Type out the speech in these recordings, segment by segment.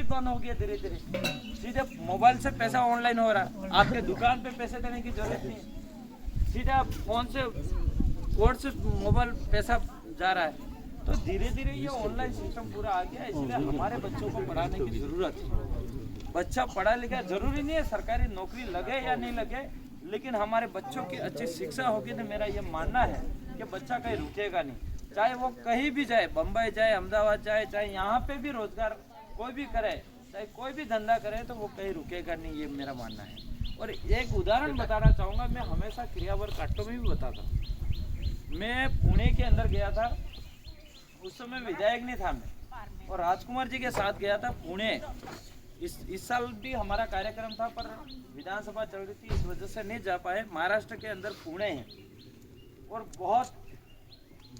बंद हो गया धीरे धीरे, सीधे मोबाइल से पैसा ऑनलाइन हो रहा है, आपके दुकान पे पैसे देने की जरूरत नहीं है, सीधा फोन से कोड से मोबाइल पैसा जा रहा है। तो धीरे धीरे ये ऑनलाइन सिस्टम पूरा आ गया, इसलिए हमारे बच्चों को पढ़ाने की जरूरत है। बच्चा पढ़ा लिखा, जरूरी नहीं है सरकारी नौकरी लगे या नहीं लगे, लेकिन हमारे बच्चों की अच्छी शिक्षा होगी तो मेरा ये मानना है कि बच्चा कहीं रुकेगा नहीं, चाहे वो कहीं भी जाए, बम्बई जाए, अहमदाबाद जाए, चाहे यहाँ पे भी रोजगार कोई भी करे, चाहे कोई भी धंधा करे, तो वो कहीं रुकेगा नहीं, ये मेरा मानना है। और एक उदाहरण बताना चाहूँगा, मैं हमेशा क्रियावर काटों में भी बताता हूँ। मैं पुणे के अंदर गया था, उस समय विधायक नहीं था मैं, और राजकुमार जी के साथ गया था पुणे। इस साल भी हमारा कार्यक्रम था, पर विधानसभा चल रही थी, इस वजह से नहीं जा पाए। महाराष्ट्र के अंदर पुणे है और बहुत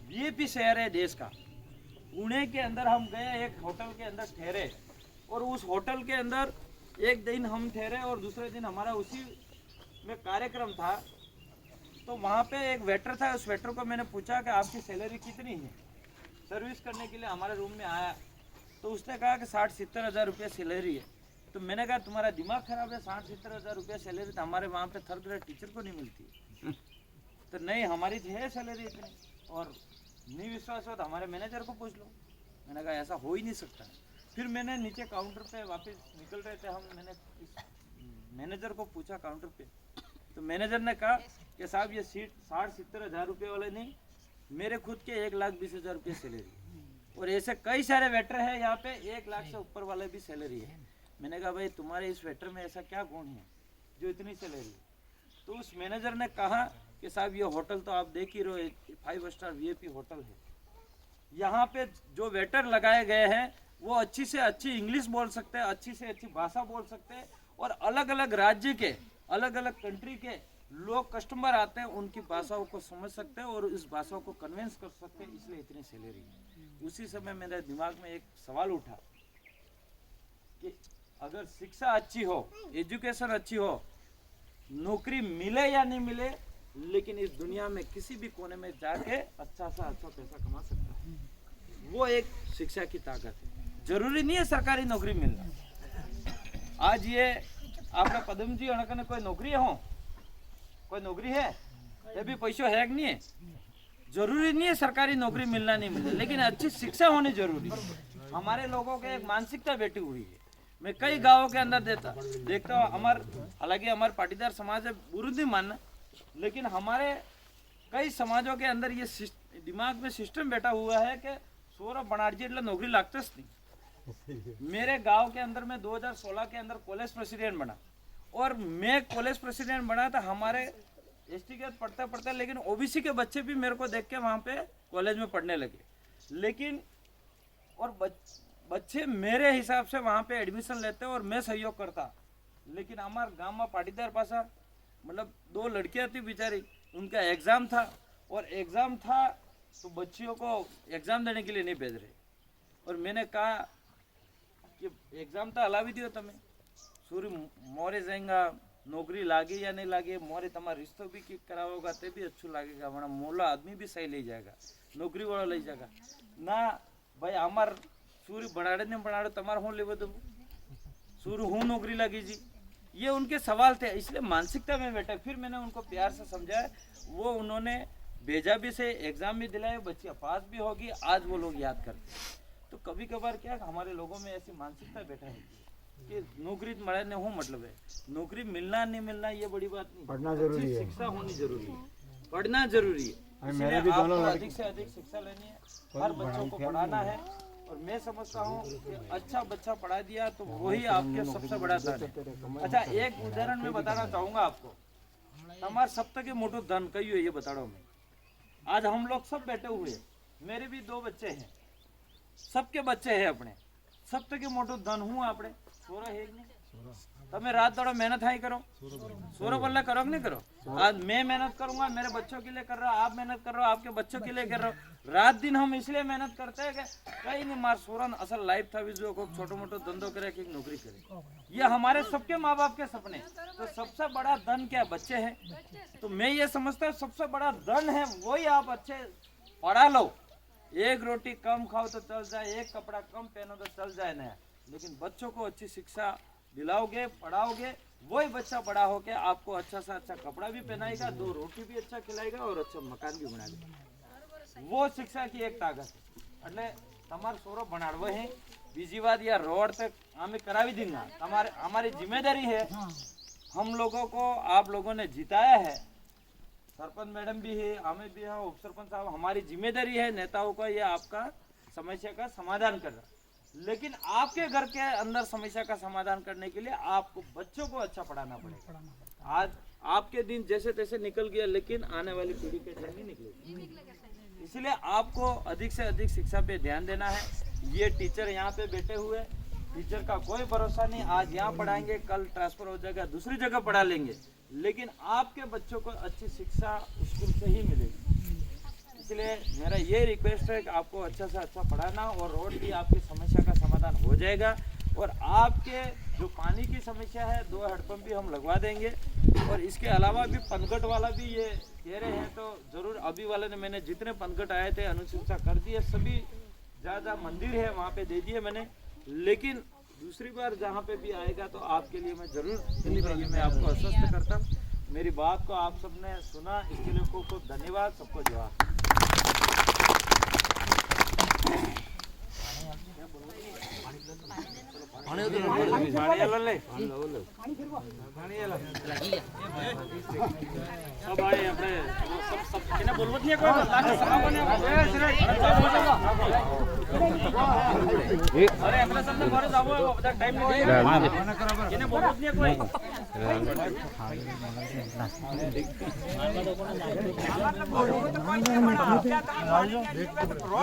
वीआईपी शहर है देश का। पुणे के अंदर हम गए, एक होटल के अंदर ठहरे, और उस होटल के अंदर एक दिन हम ठहरे और दूसरे दिन हमारा उसी में कार्यक्रम था। तो वहाँ पे एक वेटर था, उस वेटर को मैंने पूछा कि आपकी सैलरी कितनी है। सर्विस करने के लिए हमारे रूम में आया, तो उसने कहा कि 60-70 हज़ार रुपये सैलरी है। तो मैंने कहा तुम्हारा दिमाग खराब है, 60-70 हज़ार रुपये सैलरी तो हमारे वहाँ पे थर्ड ग्रेड टीचर को नहीं मिलती। तो नहीं, हमारी तो है सैलरी इतनी, और नहीं विश्वास हो तो हमारे मैनेजर को पूछ लो। मैंने कहा ऐसा हो ही नहीं सकता। फिर मैंने नीचे काउंटर पे वापस निकल रहे थे हम, मैंने इस मैनेजर को पूछा काउंटर पे, तो मैनेजर ने कहा कि साहब ये सीट 60-70 हज़ार रुपये वाले नहीं, मेरे खुद के 1,20,000 रुपये सैलरी, और ऐसे कई सारे वेटर हैं यहाँ पे 1 लाख से ऊपर वाले भी सैलरी है। मैंने कहा भाई तुम्हारे इस वेटर में ऐसा क्या गुण है जो इतनी सैलरी है। तो उस मैनेजर ने कहा कि साहब ये होटल तो आप देख ही रहे हो, 5 स्टार वीआईपी होटल है, यहाँ पे जो वेटर लगाए गए हैं वो अच्छी से अच्छी इंग्लिश बोल सकते हैं, अच्छी से अच्छी भाषा बोल सकते हैं, और अलग अलग राज्य के, अलग अलग कंट्री के लोग कस्टमर आते हैं, उनकी भाषाओं को समझ सकते हैं और इस भाषाओं को कन्विंस कर सकते हैं, इसलिए इतनी सैलरी है। उसी समय मेरे दिमाग में एक सवाल उठा कि अगर शिक्षा अच्छी हो, एजुकेशन अच्छी हो, नौकरी मिले या नहीं मिले, लेकिन इस दुनिया में किसी भी कोने में जाके अच्छा सा अच्छा पैसा कमा सकता है। वो एक शिक्षा की ताकत है। जरूरी नहीं है सरकारी नौकरी मिलना। आज ये आपका पदम जी अणकने कोई नौकरी हो, कोई नौकरी है, ये भी पैसों है कि नहीं है। जरूरी नहीं है सरकारी नौकरी मिलना नहीं मिले, लेकिन अच्छी शिक्षा होनी जरूरी है। हमारे लोगों के एक मानसिकता बैठी हुई है। मैं कई गाँवों के अंदर देखता हूँ, हालांकि हमारे पाटीदार समाज है, बुरा नहीं मानना, लेकिन हमारे कई समाजों के अंदर ये दिमाग में सिस्टम बैठा हुआ है कि सौरभ बनार्जी એટલે नौकरी लागतेच नहीं। मेरे गांव के अंदर में 2016 के अंदर कॉलेज प्रेसिडेंट बना, और मैं कॉलेज प्रेसिडेंट बना था, हमारे एसटी के पढ़ते पढ़ते, लेकिन ओबीसी के बच्चे भी मेरे को देख के वहाँ पे कॉलेज में पढ़ने लगे। लेकिन और बच्चे मेरे हिसाब से वहाँ पे एडमिशन लेते और मैं सहयोग करता। लेकिन हमारे गाँव में पाटीदार पासा मतलब 2 लड़कियां थी बेचारी, उनका एग्ज़ाम था, और एग्ज़ाम था तो बच्चियों को एग्ज़ाम देने के लिए नहीं भेज रहे। और मैंने कहा कि एग्ज़ाम तो हलावी दियो तमें, सूर्य मोरे जाएगा, नौकरी लागी या नहीं लागी, मोरे तमारा रिश्तो भी किक कराओगा तो भी अच्छू लगेगा, वरना मोला आदमी भी सही ले जाएगा, नौकरी वाला ले जाएगा ना। भाई हमार सूर्य बनाड़े ने बनाड़े तमार हूँ ले दो, सूर्य हूँ नौकरी लगी जी, ये उनके सवाल थे। इसलिए मानसिकता में बैठा। फिर मैंने उनको प्यार से समझाया, वो उन्होंने भेजा भी से, एग्जाम भी दिलाए, बच्चियाँ पास भी होगी, आज वो लोग याद करते। तो कभी कभार क्या हमारे लोगों में ऐसी मानसिकता बैठा है कि नौकरी मरे ने हो, मतलब है नौकरी मिलना नहीं मिलना ये बड़ी बात नहीं, पढ़ना जरूरी है, शिक्षा होनी जरूरी है, पढ़ना जरूरी है। इसलिए आपको अधिक से अधिक शिक्षा लेनी है, हर बच्चों को पढ़ाना है। और मैं समझता हूँ कि अच्छा बच्चा पढ़ा दिया तो वही आपके सबसे बड़ा धन है। अच्छा, एक उदाहरण मैं बताना चाहूँगा आपको। हमारे सप्ताह के मोटो धन कही है ये बता रहा हूँ मैं। आज हम लोग सब बैठे हुए हैं, मेरे भी 2 बच्चे हैं, सबके बच्चे हैं अपने, सप्ताह के मोटो धन हूँ आपने सोरा है नहीं। તમે रात दाड़ो मेहनत हाई करो, सोरो बल्ला करो कि नहीं करो। आज मैं मेहनत करूंगा, मेरे बच्चों के लिए कर रहा हूँ, आप मेहनत कर रहे हो, आपके बच्चों के लिए कर रहे हो। रात दिन हम इसलिए मेहनत करते हैं कि कहीं नहीं मार सोरन असल लाइफ था भी जो छोटो मोटो धंधो करे कि नौकरी करे, ये हमारे सबके माँ बाप के सपने। तो सबसे बड़ा धन क्या बच्चे हैं। तो मैं ये समझता हूँ सबसे बड़ा धन है वही आप अच्छे पढ़ा लो। 1 रोटी कम खाओ तो चल जाए, 1 कपड़ा कम पहनो तो चल जाए ना, लेकिन बच्चों को अच्छी शिक्षा दिलाओगे, पढ़ाओगे, वही बच्चा बड़ा होके आपको अच्छा से अच्छा कपड़ा भी पहनाएगा, 2 रोटी भी अच्छा खिलाएगा और अच्छा मकान भी बनाएगा। वो शिक्षा की एक ताकत है। એટલે તમારે સોરો ભણાડવો હે, બીજી વાત યાર રોડ तक हमें करावी देंगे, हमारी जिम्मेदारी है। हम लोगों को आप लोगों ने जिताया है, सरपंच मैडम भी है, हमें भी है, उप सरपंच साहब, हमारी जिम्मेदारी है नेताओं का ये आपका समस्या का समाधान करना। लेकिन आपके घर के अंदर समस्या का समाधान करने के लिए आपको बच्चों को अच्छा पढ़ाना पड़ेगा। आज आपके दिन जैसे तैसे निकल गया, लेकिन आने वाली पीढ़ी के दिन नहीं निकलेगी। इसलिए आपको अधिक से अधिक शिक्षा पे ध्यान देना है। ये टीचर यहाँ पे बैठे हुए, टीचर का कोई भरोसा नहीं, आज यहाँ पढ़ाएंगे, कल ट्रांसफर हो जाएगा, दूसरी जगह पढ़ा लेंगे, लेकिन आपके बच्चों को अच्छी शिक्षा स्कूल से ही मिलेगी। इसलिए मेरा ये रिक्वेस्ट है कि आपको अच्छा से अच्छा पढ़ाना, और रोड भी आपकी समस्या का समाधान हो जाएगा। और आपके जो पानी की समस्या है, 2 हैंडपम्प भी हम लगवा देंगे। और इसके अलावा भी पनघट वाला भी ये कह रहे हैं, तो ज़रूर अभी वाले ने, मैंने जितने पनघट आए थे अनुशंसा कर दिए, सभी ज़्यादा मंदिर है वहाँ पे दे दिए मैंने। लेकिन दूसरी बार जहाँ पे भी आएगा तो आपके लिए मैं ज़रूर, ये मैं आपको आश्वस्त करता हूँ। मेरी बात को आप सबने सुना, इसके लिए खूब खूब धन्यवाद, सबको जवाब। सब आए अपने, सब એને બોલવું જ નહીં કોઈ, લાગે સભાઓને અરે આપણે તમને ઘરે જાવ, બધા ટાઈમ નો એને બોલવું જ નહીં કોઈ।